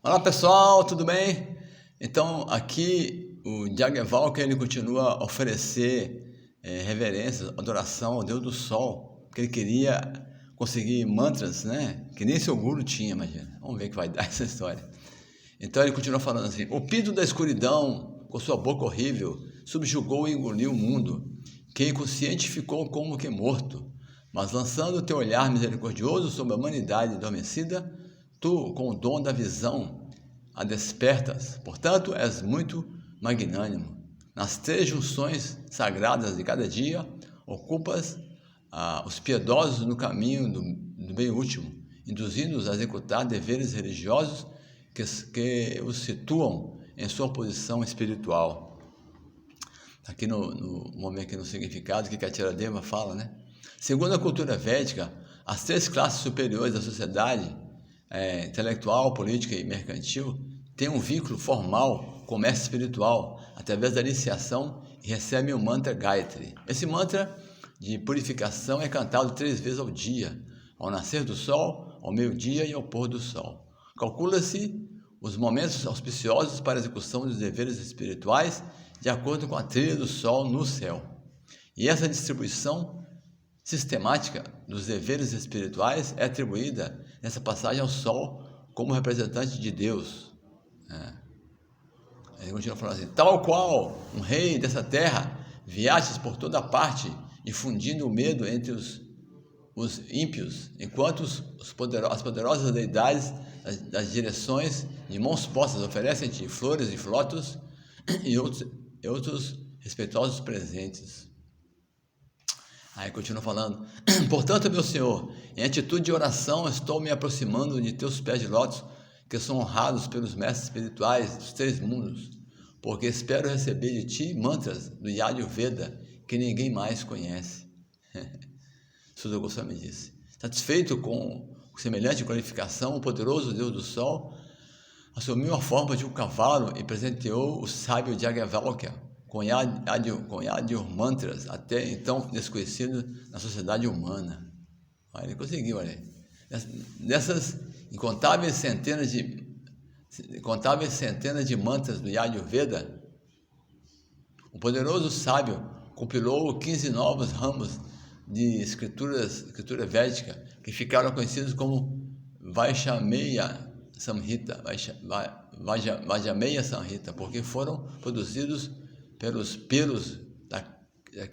Olá pessoal, tudo bem? Então aqui o Yajnavalkya ele continua a oferecer reverência, adoração ao Deus do Sol, porque ele queria conseguir mantras, né? Que nem seu guru tinha, imagina. Vamos ver o que vai dar essa história. Então ele continua falando assim: o pinto da escuridão, com sua boca horrível, subjugou e engoliu o mundo, que inconsciente ficou como que morto, mas lançando o teu olhar misericordioso sobre a humanidade adormecida, tu, com o dom da visão, a despertas. Portanto, és muito magnânimo. Nas 3 junções sagradas de cada dia, ocupas os piedosos no caminho do bem último, induzindo-os a executar deveres religiosos que os situam em sua posição espiritual. Aqui vamos ver aqui no significado que Katiradeva fala, né? Segundo a cultura védica, as 3 classes superiores da sociedade, intelectual, política e mercantil, têm um vínculo formal com o mestre espiritual através da iniciação e recebem o mantra Gayatri. Esse mantra de purificação é cantado 3 vezes ao dia, ao nascer do sol, ao meio-dia e ao pôr do sol. Calcula-se os momentos auspiciosos para a execução dos deveres espirituais de acordo com a trilha do sol no céu. E essa distribuição sistemática dos deveres espirituais é atribuída nessa passagem ao sol como representante de Deus. Ele continua falando assim: tal qual um rei dessa terra, viajas por toda parte, infundindo o medo entre os ímpios, enquanto as poderosas deidades das direções de mãos postas oferecem-te flores e flotos e outros respeitosos presentes. Aí continua falando: portanto, meu Senhor, em atitude de oração estou me aproximando de teus pés de lótus, que são honrados pelos mestres espirituais dos 3 mundos, porque espero receber de ti mantras do Yajurveda que ninguém mais conhece. Suda Goswami disse. Satisfeito com semelhante qualificação, o poderoso Deus do Sol assumiu a forma de um cavalo e presenteou o sábio Yajnavalkya com Yajur mantras, até então desconhecido na sociedade humana. Ele conseguiu, olha aí. Dessas incontáveis centenas de mantras do Yajurveda, o poderoso sábio compilou 15 novos ramos de escritura védica, que ficaram conhecidos como Vaishnameya Samhita, porque foram produzidos pelos pelos da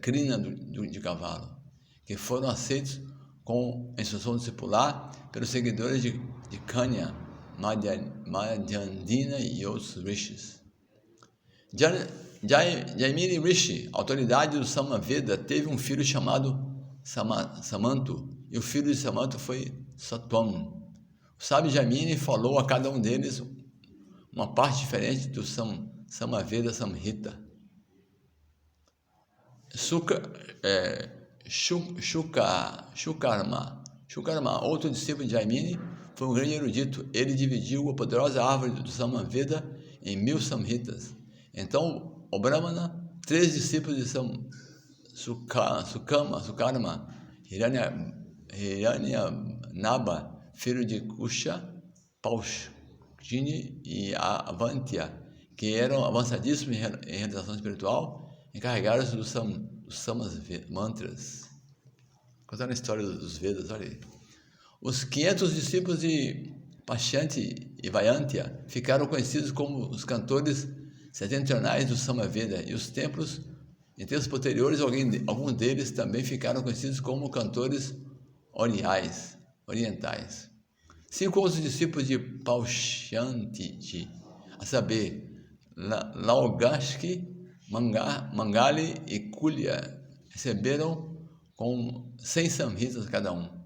crina de cavalo, que foram aceitos com instrução discipular pelos seguidores de Kanya, Madhyandina e outros rishis. Jaimini Rishi, autoridade do Samaveda, teve um filho chamado Samantu, e o filho de Samantu foi Satwam. O sábio Jaimini falou a cada um deles uma parte diferente do Samaveda Samhita. Shukarma, outro discípulo de Jaimini, foi um grande erudito. Ele dividiu a poderosa árvore do Samaveda em 1000 samhitas. Então, o Brahmana, 3 discípulos de Sukarma, Hiranyanaba, filho de Kusha, Paushini e Avantya, que eram avançadíssimos em realização espiritual, encarregaram-se dos Samas Mantras. Contando a história dos Vedas, olha aí. Os 500 discípulos de Pachanti e Vayantya ficaram conhecidos como os cantores setentrionais do Samaveda, e os templos em tempos posteriores, alguns deles também ficaram conhecidos como cantores orientais. 5 outros discípulos de Paushantiji, a saber, Laogashki, Mangali e Kulya, receberam com 100 samhitas cada um.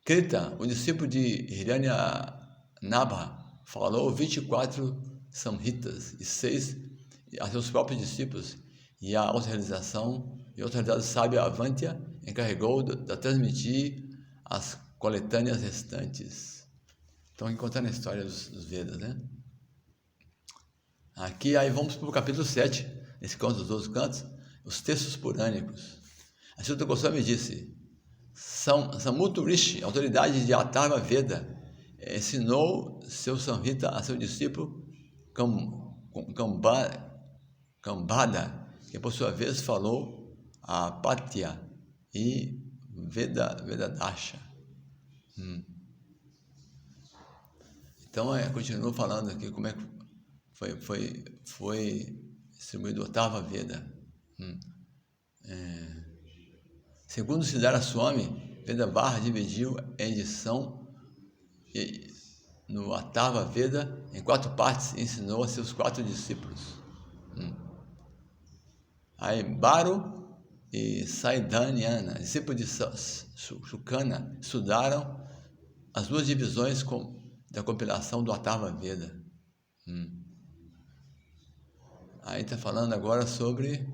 Krita, o discípulo de Hiranyanabha, falou 24 samhitas e 6 a seus próprios discípulos, e a autoridade sábia Avantya encarregou de transmitir as coletâneas restantes. Então, aqui contando a história dos Vedas, né? Aqui, aí vamos para o capítulo 7, nesse canto dos 12 cantos, os textos purânicos. A Suda Goswami disse: Samutu Rishi, autoridade de Atharva Veda, ensinou seu Samhita a seu discípulo Kambada, que por sua vez falou a Patya e Vedadasha. Então, continuo falando aqui como é que foi distribuído a oitava Veda. Segundo Siddhara Swami, Vedabharra dividiu a edição no oitava Veda em 4 partes e ensinou a seus 4 discípulos. Aí Baru e Saidanyana, discípulos de Shukana, estudaram as 2 divisões da compilação do oitava Veda. Aí está falando agora sobre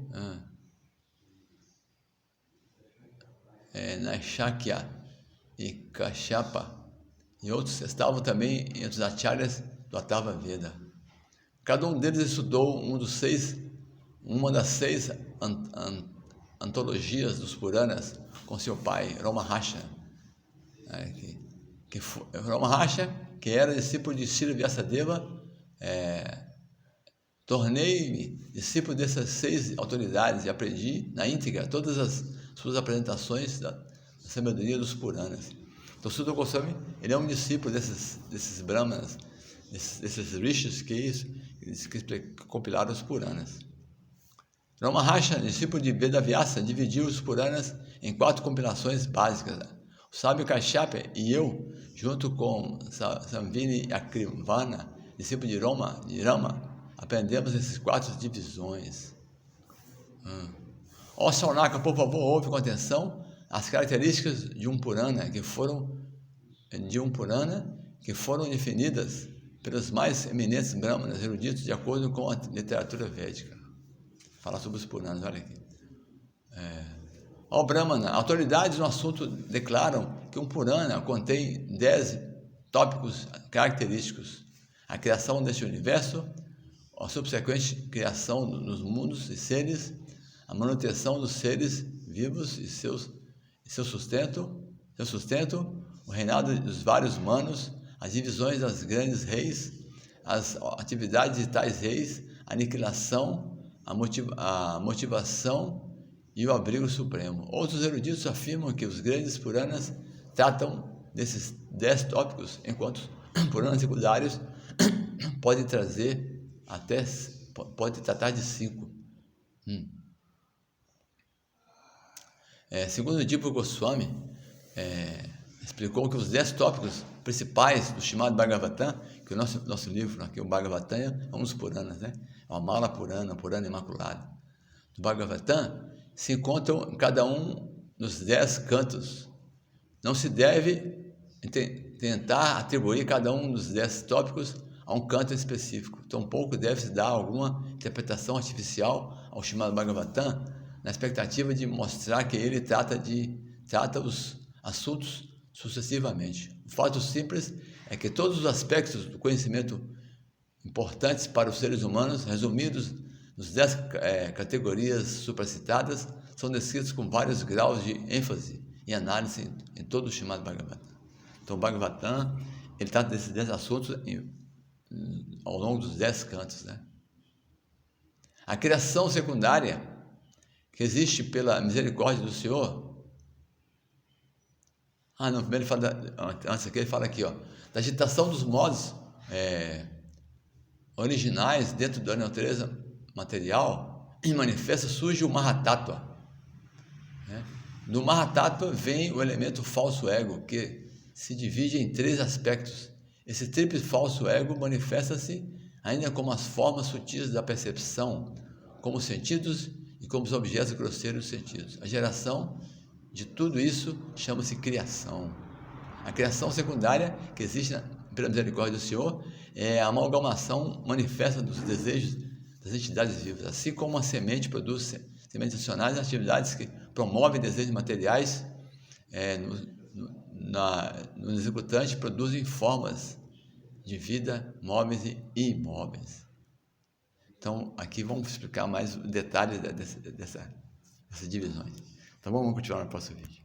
Naishakya e Kashyapa e outros estavam também entre os acharyas do oitava Veda. Cada um deles estudou uma das 6 antologias dos Puranas com seu pai, Romaharsha. Romaharsha, que era discípulo de Srila Vyasadeva, tornei-me discípulo dessas 6 autoridades e aprendi na íntegra todas as suas apresentações da sabedoria dos Puranas. Então, Sutta Goswami, ele é um discípulo desses Brahmanas, desses Rishis que compilaram os Puranas. Romaharsha, discípulo de Vedavyasa, dividiu os Puranas em 4 compilações básicas. O sábio Kashyapa e eu, junto com Samvini Akrivana, discípulo de Rama, aprendemos essas 4 divisões. Ó Saunaka, por favor, ouve com atenção as características de um Purana que foram definidas pelos mais eminentes Brahmanas eruditos de acordo com a literatura védica. Falar sobre os Puranas, olha aqui. Ó Brahmana, autoridades no assunto declaram que um Purana contém 10 tópicos característicos: a criação deste universo, a subsequente criação dos mundos e seres, a manutenção dos seres vivos e seu sustento, o reinado dos vários manos, as divisões das grandes reis, as atividades de tais reis, a aniquilação, a motivação e o abrigo supremo. Outros eruditos afirmam que os grandes Puranas tratam desses 10 tópicos, enquanto os Puranas secundários podem tratar de 5. Segundo o Dipa Goswami, explicou que os 10 tópicos principais do Śrīmad Bhagavatam, que o nosso livro aqui, o Bhagavatam, é um dos Puranas, né? É uma Mala Purana, Purana Imaculado. Do Bhagavatam se encontram em cada um dos 10 cantos. Não se deve tentar atribuir cada um dos 10 tópicos a um canto específico. Tampouco deve-se dar alguma interpretação artificial ao Śrīmad Bhagavatam, na expectativa de mostrar que ele trata os assuntos sucessivamente. O fato simples é que todos os aspectos do conhecimento importantes para os seres humanos, resumidos nas 10 categorias supracitadas, são descritos com vários graus de ênfase e análise em todo o Śrīmad Bhagavatam. Então, o Bhagavatam, ele trata desses 10 assuntos ao longo dos 10 cantos, né? A criação secundária que existe pela misericórdia do Senhor. Primeiro ele fala, antes aqui ele fala aqui, da agitação dos modos originais dentro da natureza material, e manifesta, surge o Mahatattva. Do Mahatattva vem o elemento falso ego, que se divide em 3 aspectos. Esse tríplice falso ego manifesta-se ainda como as formas sutis da percepção, como os sentidos e como os objetos grosseiros sentidos. A geração de tudo isso chama-se criação. A criação secundária, que existe pela misericórdia do Senhor, é a amalgamação manifesta dos desejos das entidades vivas. Assim como uma semente produz sementes racionais, atividades que promovem desejos materiais no executante produzem formas de vida móveis e imóveis. Então, aqui vamos explicar mais detalhes dessas divisões. Então, vamos continuar no próximo vídeo.